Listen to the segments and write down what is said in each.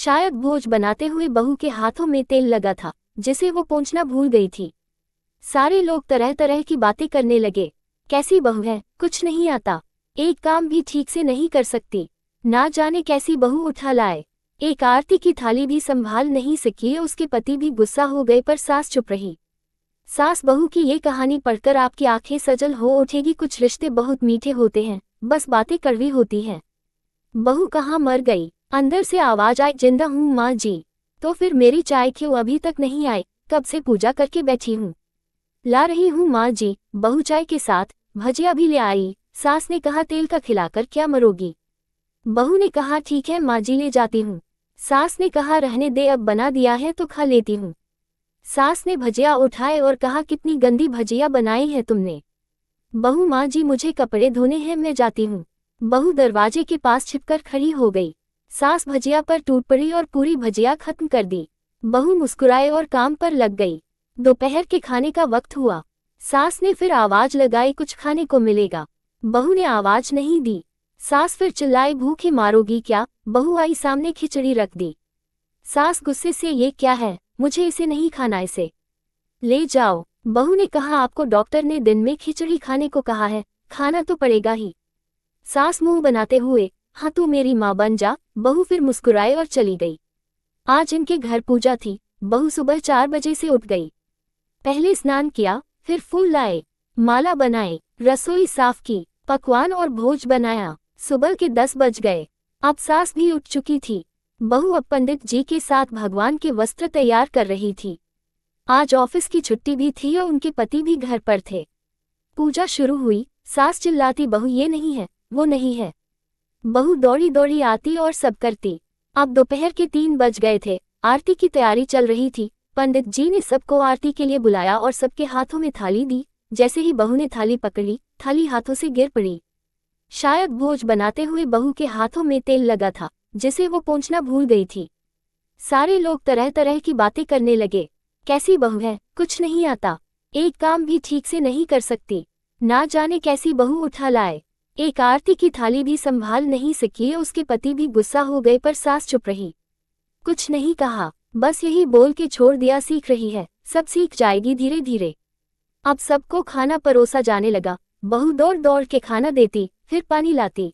शायद भोज बनाते हुए बहू के हाथों में तेल लगा था, जिसे वो पोंछना भूल गई थी। सारे लोग तरह तरह की बातें करने लगे। कैसी बहू है, कुछ नहीं आता, एक काम भी ठीक से नहीं कर सकती, ना जाने कैसी बहू उठा लाए। एक आरती की थाली भी संभाल नहीं सकी। उसके पति भी गुस्सा हो गए, पर सास चुप रही। सास बहू की ये कहानी पढ़कर आपकी आंखें सजल हो उठेगी। कुछ रिश्ते बहुत मीठे होते हैं, बस बातें कड़वी होती हैं। बहू कहाँ मर गई? अंदर से आवाज आई, जिंदा हूँ माँ जी। तो फिर मेरी चाय क्यों अभी तक नहीं आई? कब से पूजा करके बैठी हूँ। ला रही हूँ माँ जी। बहू चाय के साथ भजिया भी ले आई। सास ने कहा, तेल का खिलाकर क्या मरोगी? बहू ने कहा, ठीक है माँ जी, ले जाती हूँ। सास ने कहा, रहने दे, अब बना दिया है तो खा लेती हूँ। सास ने भजिया उठाए और कहा, कितनी गंदी भजिया बनाई है तुमने। बहू, माँ जी मुझे कपड़े धोने हैं, मैं जाती हूँ। बहू दरवाजे के पास छिपकर खड़ी हो गई। सास भजिया पर टूट पड़ी और पूरी भजिया खत्म कर दी। बहू मुस्कुराए और काम पर लग गई। दोपहर के खाने का वक्त हुआ। सास ने फिर आवाज लगाई, कुछ खाने को मिलेगा। बहू ने आवाज नहीं दी। सास फिर चिल्लाई, भूखे मारोगी क्या? बहू आई सामने, खिचड़ी रख दी। सास गुस्से से, ये क्या है? मुझे इसे नहीं खाना, इसे ले जाओ। बहू ने कहा, आपको डॉक्टर ने दिन में खिचड़ी खाने को कहा है, खाना तो पड़ेगा ही। सास मुंह बनाते हुए, हाँ तू मेरी माँ बन जा। बहू फिर मुस्कुराए और चली गई। आज इनके घर पूजा थी। बहू सुबह 4 बजे से उठ गई। पहले स्नान किया, फिर फूल लाए, माला बनाए, रसोई साफ की, पकवान और भोज बनाया। सुबह के 10 बज गए। अब सास भी उठ चुकी थी। बहू अब पंडित जी के साथ भगवान के वस्त्र तैयार कर रही थी। आज ऑफिस की छुट्टी भी थी और उनके पति भी घर पर थे। पूजा शुरू हुई। सास चिल्लाती, बहू ये नहीं है, वो नहीं है। बहू दौड़ी दौड़ी आती और सब करती। अब दोपहर के 3 बज गए थे। आरती की तैयारी चल रही थी। पंडित जी ने सबको आरती के लिए बुलाया और सबके हाथों में थाली दी। जैसे ही बहू ने थाली पकड़ी, थाली हाथों से गिर पड़ी। शायद भोज बनाते हुए बहू के हाथों में तेल लगा था, जिसे वो पोंछना भूल गई थी। सारे लोग तरह तरह की बातें करने लगे। कैसी बहू है, कुछ नहीं आता, एक काम भी ठीक से नहीं कर सकती, ना जाने कैसी बहू उठा लाए। एक आरती की थाली भी संभाल नहीं सकी। उसके पति भी गुस्सा हो गए, पर सास चुप रही, कुछ नहीं कहा, बस यही बोल के छोड़ दिया, सीख रही है, सब सीख जाएगी धीरे धीरे। अब सबको खाना परोसा जाने लगा। बहू दौड़ दौड़ के खाना देती, फिर पानी लाती।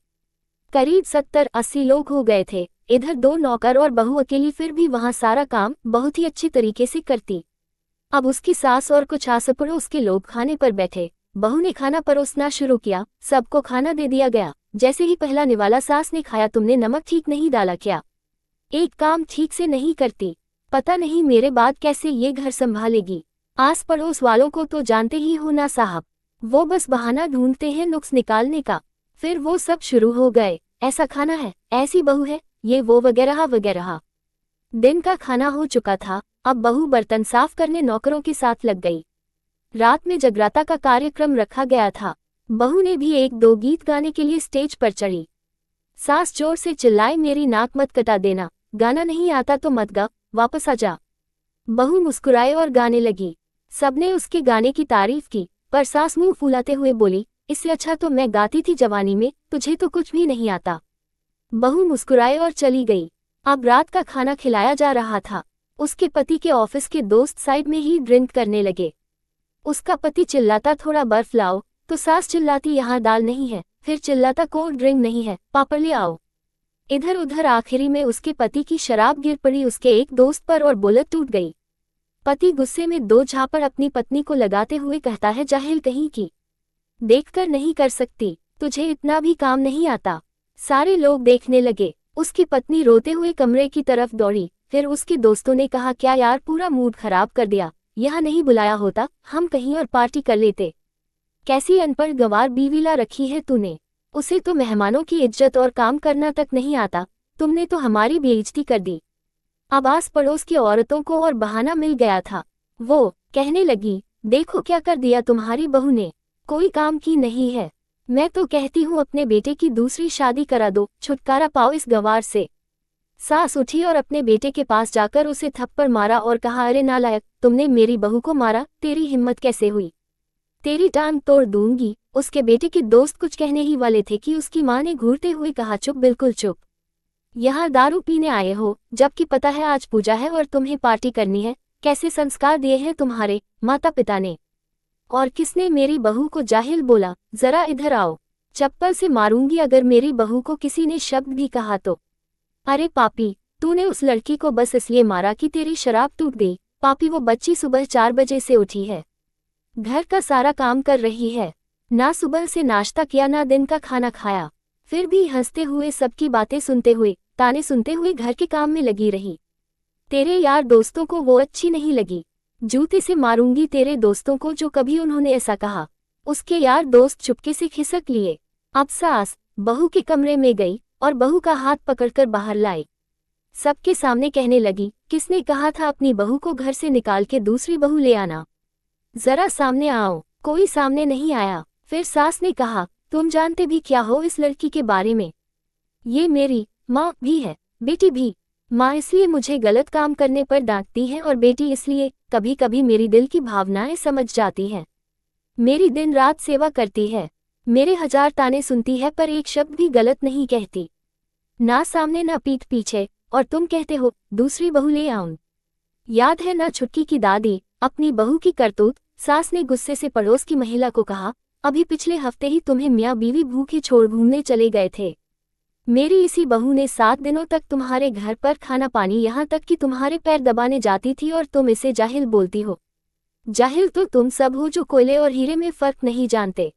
करीब 70-80 लोग हो गए थे। इधर 2 नौकर और बहू अकेली, फिर भी वहां सारा काम बहुत ही अच्छी तरीके से करती। अब उसकी सास और कुछ आस पड़ोस के लोग खाने पर बैठे। बहू ने खाना परोसना शुरू किया। सबको खाना दे दिया गया। जैसे ही पहला निवाला सास ने खाया, तुमने नमक ठीक नहीं डाला क्या? एक काम ठीक से नहीं करती, पता नहीं मेरे बाद कैसे ये घर संभालेगी। आस पड़ोस वालों को तो जानते ही हो ना साहब, वो बस बहाना ढूंढते हैं नुक्स निकालने का। फिर वो सब शुरू हो गए, ऐसा खाना है, ऐसी बहू है, ये वो वगैरह वगैरह। दिन का खाना हो चुका था। अब बहू बर्तन साफ करने नौकरों के साथ लग गई। रात में जगराता का कार्यक्रम रखा गया था। बहू ने भी 1-2 गीत गाने के लिए स्टेज पर चढ़ी। सास जोर से चिल्लाई, मेरी नाक मत कटा देना, गाना नहीं आता तो मत गा, वापस आ जा। बहू मुस्कुराए और गाने लगी। सबने उसके गाने की तारीफ की, पर सास मुंह फुलाते हुए बोली, इससे अच्छा तो मैं गाती थी जवानी में, तुझे तो कुछ भी नहीं आता। बहू मुस्कुराए और चली गई। अब रात का खाना खिलाया जा रहा था। उसके पति के ऑफिस के दोस्त साइड में ही ड्रिंक करने लगे। उसका पति चिल्लाता, थोड़ा बर्फ लाओ, तो सास चिल्लाती, यहाँ दाल नहीं है, फिर चिल्लाता, कोल्ड ड्रिंक नहीं है, पापड़ ले आओ। इधर उधर आखिरी में उसके पति की शराब गिर पड़ी उसके एक दोस्त पर और बुलेट टूट गई। पति गुस्से में 2 झापड़ अपनी पत्नी को लगाते हुए कहता है, जाहिल कहीं की, देखकर नहीं कर सकती, तुझे इतना भी काम नहीं आता। सारे लोग देखने लगे। उसकी पत्नी रोते हुए कमरे की तरफ दौड़ी। फिर उसके दोस्तों ने कहा, क्या यार, पूरा मूड खराब कर दिया, यहाँ नहीं बुलाया होता, हम कहीं और पार्टी कर लेते। कैसी अनपढ़ गंवार बीवी ला रखी है तूने, उसे तो मेहमानों की इज्जत और काम करना तक नहीं आता, तुमने तो हमारी बेइज्जती कर दी। अब आस पड़ोस की औरतों को और बहाना मिल गया था। वो कहने लगी, देखो क्या कर दिया तुम्हारी बहू ने, कोई काम की नहीं है। मैं तो कहती हूँ अपने बेटे की दूसरी शादी करा दो, छुटकारा पाओ इस गंवार से। सास उठी और अपने बेटे के पास जाकर उसे थप्पड़ मारा और कहा, अरे नालायक, तुमने मेरी बहू को मारा, तेरी हिम्मत कैसे हुई, तेरी टांग तोड़ दूंगी। उसके बेटे के दोस्त कुछ कहने ही वाले थे कि उसकी मां ने घूरते हुए कहा, चुप, बिल्कुल चुप, यहाँ दारू पीने आए हो, जबकि पता है आज पूजा है और तुम्हें पार्टी करनी है। कैसे संस्कार दिए हैं तुम्हारे माता पिता ने? और किसने मेरी बहू को जाहिल बोला? जरा इधर आओ, चप्पल से मारूंगी अगर मेरी बहू को किसी ने शब्द भी कहा तो। अरे पापी, तूने उस लड़की को बस इसलिए मारा कि तेरी शराब टूट गई। पापी, वो बच्ची सुबह 4 बजे से उठी है, घर का सारा काम कर रही है, ना सुबह से नाश्ता किया ना दिन का खाना खाया, फिर भी हंसते हुए सबकी बातें सुनते हुए, ताने सुनते हुए घर के काम में लगी रही। तेरे यार दोस्तों को वो अच्छी नहीं लगी। जूते से मारूंगी तेरे दोस्तों को जो कभी उन्होंने ऐसा कहा। उसके यार दोस्त चुपके से खिसक लिए। अब सास बहू के कमरे में गई और बहू का हाथ पकड़कर बाहर लाई। सबके सामने कहने लगी, किसने कहा था अपनी बहू को घर से निकाल के दूसरी बहू ले आना? जरा सामने आओ। कोई सामने नहीं आया। फिर सास ने कहा, तुम जानते भी क्या हो इस लड़की के बारे में? ये मेरी माँ भी है, बेटी भी। माँ इसलिए मुझे गलत काम करने पर डांटती है और बेटी इसलिए कभी कभी मेरी दिल की भावनाएं समझ जाती हैं। मेरी दिन रात सेवा करती है, मेरे 1000 ताने सुनती है पर एक शब्द भी गलत नहीं कहती, ना सामने ना पीठ पीछे। और तुम कहते हो दूसरी बहू ले आऊं? याद है ना छुटकी की दादी, अपनी बहू की करतूत? सास ने गुस्से से पड़ोस की महिला को कहा, अभी पिछले हफ्ते ही तुम्हें मियाँ बीवी भूखे छोड़ घूमने चले गए थे। मेरी इसी बहू ने 7 दिनों तक तुम्हारे घर पर खाना पानी, यहाँ तक कि तुम्हारे पैर दबाने जाती थी और तुम इसे जाहिल बोलती हो। जाहिल तो तुम सब हो जो कोयले और हीरे में फर्क नहीं जानते।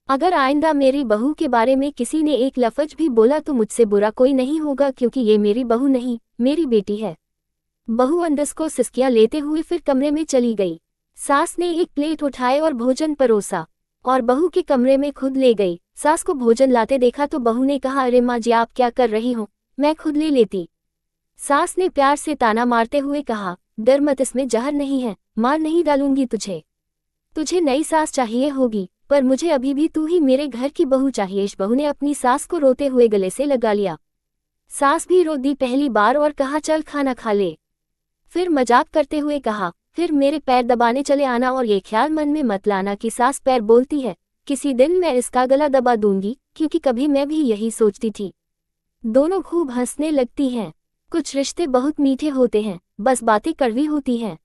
अगर आइंदा मेरी बहू के बारे में किसी ने एक लफ्ज भी बोला तो मुझसे बुरा कोई नहीं होगा, क्योंकि ये मेरी बहू नहीं, मेरी बेटी है। बहू अंदस को सिसकियां लेते हुए फिर कमरे में चली गई। सास ने एक प्लेट उठाए और भोजन परोसा और बहू के कमरे में खुद ले गई। सास को भोजन लाते देखा तो बहू ने कहा, अरे माँ जी आप क्या कर रही हो, मैं खुद ले लेती। सास ने प्यार से ताना मारते हुए कहा, डर मत, इसमें जहर नहीं है, मार नहीं डालूंगी तुझे। तुझे नई सास चाहिए होगी, पर मुझे अभी भी तू ही मेरे घर की बहू चाहिए। इस बहू ने अपनी सास को रोते हुए गले से लगा लिया। सास भी रो दी पहली बार और कहा, चल खाना खा ले। फिर मजाक करते हुए कहा, फिर मेरे पैर दबाने चले आना और ये ख्याल मन में मत लाना कि सास पैर बोलती है, किसी दिन मैं इसका गला दबा दूंगी, क्योंकि कभी मैं भी यही सोचती थी। दोनों खूब हंसने लगती हैं। कुछ रिश्ते बहुत मीठे होते हैं, बस बातें कड़वी होती हैं।